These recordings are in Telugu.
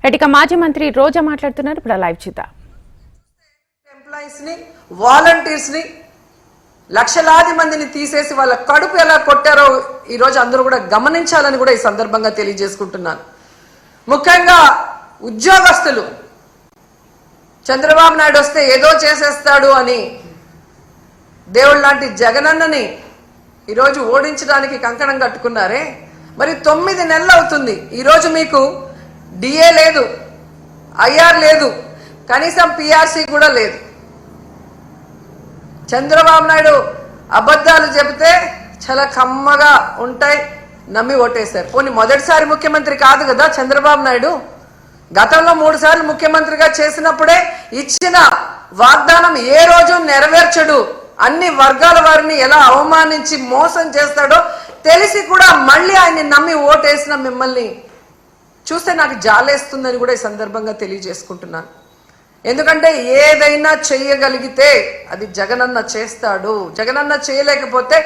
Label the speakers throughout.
Speaker 1: ఇక మాజీ మంత్రి రోజా మాట్లాడుతున్నారు. ఇప్పుడు లైవ్ చూద్దాం.
Speaker 2: ఎంప్లాయీస్ ని వాలంటీర్స్ ని లక్షలాది మందిని తీసేసి వాళ్ళ కడుపు ఎలా కొట్టారో ఈ రోజు అందరూ కూడా గమనించాలని కూడా ఈ సందర్భంగా తెలియజేసుకుంటున్నాను. ముఖ్యంగా ఉద్యోగస్తులు చంద్రబాబు నాయుడు వస్తే ఏదో చేసేస్తాడు అని దేవుళ్ళ లాంటి జగనన్నని ఈరోజు ఓడించడానికి కంకణం కట్టుకున్నారే. మరి 9 నెలలు అవుతుంది. ఈరోజు మీకు డిఏ లేదు, ఐఆర్ లేదు, కనీసం పిఆర్సీ కూడా లేదు. చంద్రబాబు నాయుడు అబద్ధాలు చెబితే చాలా కమ్మగా ఉంటాయి, నమ్మి ఓటేశారు. పోనీ మొదటిసారి ముఖ్యమంత్రి కాదు కదా చంద్రబాబు నాయుడు. గతంలో 3 సార్లు ముఖ్యమంత్రిగా చేసినప్పుడే ఇచ్చిన వాగ్దానం ఏ రోజు నెరవేర్చడు, అన్ని వర్గాల వారిని ఎలా అవమానించి మోసం చేస్తాడో తెలిసి కూడా మళ్ళీ ఆయన్ని నమ్మి ఓటేసిన మిమ్మల్ని చూస్తే నాకు జాలేస్తుందని కూడా ఈ సందర్భంగా తెలియజేసుకుంటున్నాను. ఎందుకంటే ఏదైనా చెయ్యగలిగితే అది జగనన్న చేస్తాడు, జగనన్న చేయలేకపోతే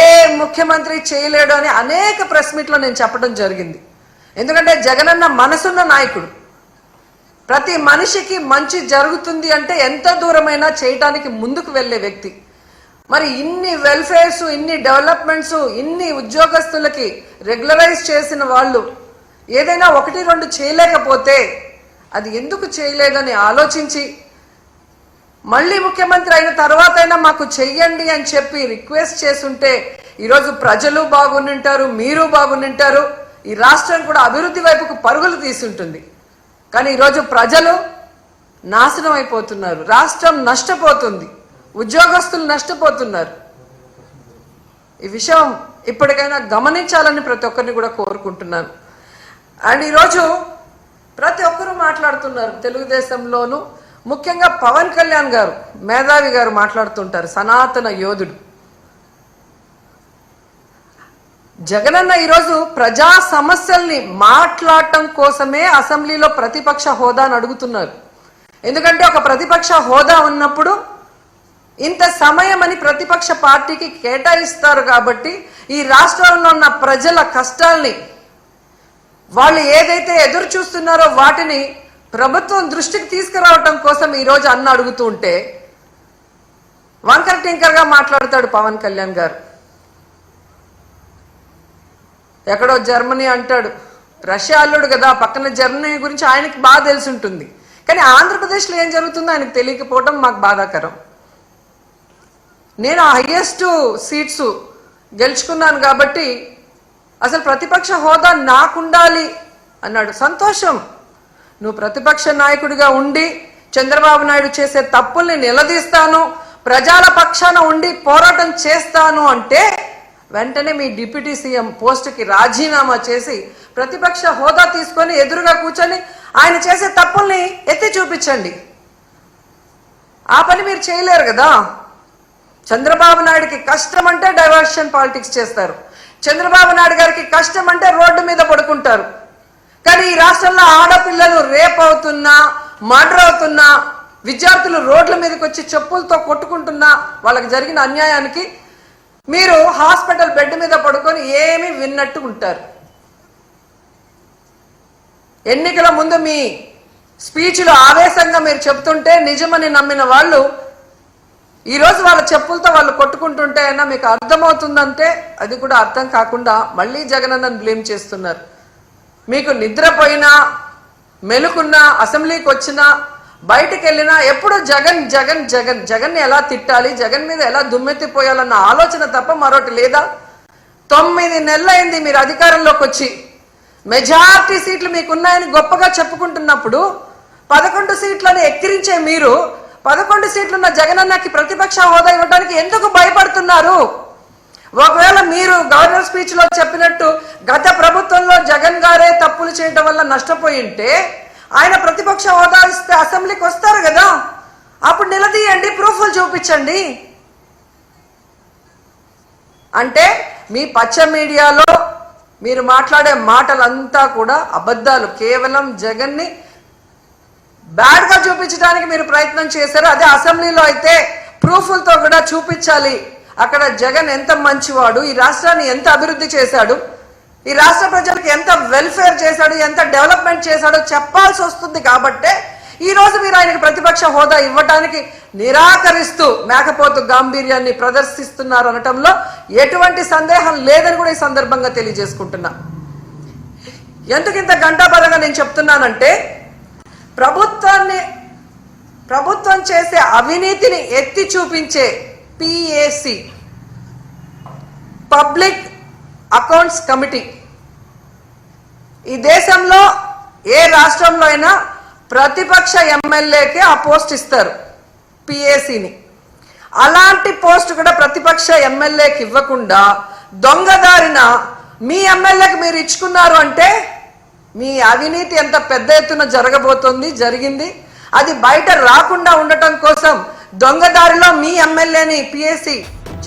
Speaker 2: ఏ ముఖ్యమంత్రి చేయలేడు అని అనేక ప్రెస్ మీట్లో నేను చెప్పడం జరిగింది. ఎందుకంటే జగనన్న మనసున్న నాయకుడు. ప్రతి మనిషికి మంచి జరుగుతుంది అంటే ఎంత దూరమైనా చేయటానికి ముందుకు వెళ్ళే వ్యక్తి. మరి ఇన్ని వెల్ఫేర్స్, ఇన్ని డెవలప్మెంట్స్, ఇన్ని ఉద్యోగస్తులకి రెగ్యులరైజ్ చేసిన వాళ్ళు ఏదైనా 1-2 చేయలేకపోతే అది ఎందుకు చేయలేదని ఆలోచించి మళ్ళీ ముఖ్యమంత్రి అయిన తర్వాత అయినా మాకు చెయ్యండి అని చెప్పి రిక్వెస్ట్ చేస్తుంటే ఈరోజు ప్రజలు బాగుంటారు, మీరు బాగుంటారు, ఈ రాష్ట్రం కూడా అభివృద్ధి వైపుకు పరుగులు తీసుంటుంది. కానీ ఈరోజు ప్రజలు నాశనం అయిపోతున్నారు, రాష్ట్రం నష్టపోతుంది, ఉద్యోగస్తులు నష్టపోతున్నారు. ఈ విషయం ఇప్పటికైనా గమనించాలని ప్రతి ఒక్కరిని కూడా కోరుకుంటున్నాను. అండ్ ఈరోజు ప్రతి ఒక్కరూ మాట్లాడుతున్నారు తెలుగుదేశంలోనూ, ముఖ్యంగా పవన్ కళ్యాణ్ గారు, మేధావి గారు మాట్లాడుతుంటారు, సనాతన యోధుడు. జగనన్న ఈరోజు ప్రజా సమస్యల్ని మాట్లాడటం కోసమే అసెంబ్లీలో ప్రతిపక్ష హోదాను అడుగుతున్నారు. ఎందుకంటే ఒక ప్రతిపక్ష హోదా ఉన్నప్పుడు ఇంత సమయం అని ప్రతిపక్ష పార్టీకి కేటాయిస్తారు. కాబట్టి ఈ రాష్ట్రంలో ఉన్న ప్రజల కష్టాల్ని, వాళ్ళు ఏదైతే ఎదురు చూస్తున్నారో వాటిని ప్రభుత్వం దృష్టికి తీసుకురావటం కోసం ఈరోజు అన్న అడుగుతూ ఉంటే వంకర టింకర్గా మాట్లాడతాడు పవన్ కళ్యాణ్ గారు. ఎక్కడో జర్మనీ అంటాడు, రష్యా అల్లుడు కదా, పక్కన జర్మనీ గురించి ఆయనకి బాగా తెలిసి ఉంటుంది. కానీ ఆంధ్రప్రదేశ్లో ఏం జరుగుతుందో ఆయనకు తెలియకపోవడం మాకు బాధాకరం. నేను హైయెస్ట్ సీట్స్ గెలుచుకున్నాను కాబట్టి అసలు ప్రతిపక్ష హోదా నాకుండాలి అన్నాడు. సంతోషం, నువ్వు ప్రతిపక్ష నాయకుడిగా ఉండి చంద్రబాబు నాయుడు చేసే తప్పుల్ని నిలదీస్తాను, ప్రజల పక్షాన ఉండి పోరాటం చేస్తాను అంటే వెంటనే మీ డిప్యూటీ సీఎం పోస్టుకి రాజీనామా చేసి ప్రతిపక్ష హోదా తీసుకొని ఎదురుగా కూర్చొని ఆయన చేసే తప్పుల్ని ఎత్తి చూపించండి. ఆ పని మీరు చేయలేరు కదా. చంద్రబాబు నాయుడికి కష్టం అంటే డైవర్షన్ పాలిటిక్స్ చేస్తారు, చంద్రబాబు నాయుడు గారికి కష్టం అంటే రోడ్డు మీద పడుకుంటారు. కానీ ఈ రాష్ట్రంలో ఆడపిల్లలు రేప్ అవుతున్నా, మర్డర్ అవుతున్నా, విద్యార్థులు రోడ్ల మీదకి వచ్చి చెప్పులతో కొట్టుకుంటున్నా, వాళ్ళకి జరిగిన అన్యాయానికి మీరు హాస్పిటల్ బెడ్ మీద పడుకొని ఏమీ విన్నట్టు ఉంటారు. ఎన్నికల ముందు మీ స్పీచ్లో ఆవేశంగా మీరు చెప్తుంటే నిజమని నమ్మిన వాళ్ళు ఈరోజు వాళ్ళ చెప్పులతో వాళ్ళు కొట్టుకుంటుంటే అయినా మీకు అర్థమవుతుందంటే అది కూడా అర్థం కాకుండా మళ్ళీ జగనన్నను బ్లేమ్ చేస్తున్నారు. మీకు నిద్రపోయినా, మెలుకున్నా, అసెంబ్లీకి వచ్చినా, బయటికి వెళ్ళినా ఎప్పుడు జగన్ జగన్ జగన్, జగన్ని ఎలా తిట్టాలి, జగన్ మీద ఎలా దుమ్మెత్తిపోయాలన్న ఆలోచన తప్ప మరొకటి లేదా? 9 నెలలైంది మీరు అధికారంలోకి వచ్చి. మెజారిటీ సీట్లు మీకున్నాయని గొప్పగా చెప్పుకుంటున్నప్పుడు 11 సీట్లను ఎక్కిరించే మీరు 11 సీట్లున్న జగనన్నకి ప్రతిపక్ష హోదా ఇవ్వడానికి ఎందుకు భయపడుతున్నారు? ఒకవేళ మీరు గవర్నర్ స్పీచ్ లో చెప్పినట్టు గత ప్రభుత్వంలో జగన్ గారే తప్పులు చేయడం వల్ల నష్టపోయి ఉంటే ఆయన ప్రతిపక్ష హోదా ఇస్తే అసెంబ్లీకి వస్తారు కదా, అప్పుడు నిలదీయండి, ప్రూఫ్లు చూపించండి. అంటే మీ పచ్చ మీడియాలో మీరు మాట్లాడే మాటలంతా కూడా అబద్ధాలు, కేవలం జగన్ని బ్యాడ్ గా చూపించడానికి మీరు ప్రయత్నం చేశారు. అదే అసెంబ్లీలో అయితే ప్రూఫ్లతో కూడా చూపించాలి, అక్కడ జగన్ ఎంత మంచివాడు, ఈ రాష్ట్రాన్ని ఎంత అభివృద్ధి చేశాడు, ఈ రాష్ట్ర ప్రజలకు ఎంత వెల్ఫేర్ చేశాడు, ఎంత డెవలప్మెంట్ చేశాడో చెప్పాల్సి వస్తుంది. కాబట్టే ఈ రోజు మీరు ఆయనకు ప్రతిపక్ష హోదా ఇవ్వటానికి నిరాకరిస్తూ మేకపోతు గాంభీర్యాన్ని ప్రదర్శిస్తున్నారు అనటంలో ఎటువంటి సందేహం లేదని కూడా ఈ సందర్భంగా తెలియజేసుకుంటున్నా. ఎందుకు ఇంత గంటాపరంగా నేను చెప్తున్నానంటే, ప్రభుత్వం చేసే అవినీతిని ఎత్తి చూపించే PAC, పబ్లిక్ అకౌంట్స్ కమిటీ, ఈ దేశంలో ఏ రాష్ట్రంలో అయినా ప్రతిపక్ష ఎమ్మెల్యేకే ఆ పోస్ట్ ఇస్తారు, PACని. అలాంటి పోస్ట్ కూడా ప్రతిపక్ష ఎమ్మెల్యేకి ఇవ్వకుండా దొంగదారిన మీ ఎమ్మెల్యేకి మీరు ఇచ్చుకున్నారు అంటే మీ అవినీతి ఎంత పెద్ద ఎత్తున జరిగింది. అది బయట రాకుండా ఉండటం కోసం దొంగదారిలో మీ ఎమ్మెల్యేని PAC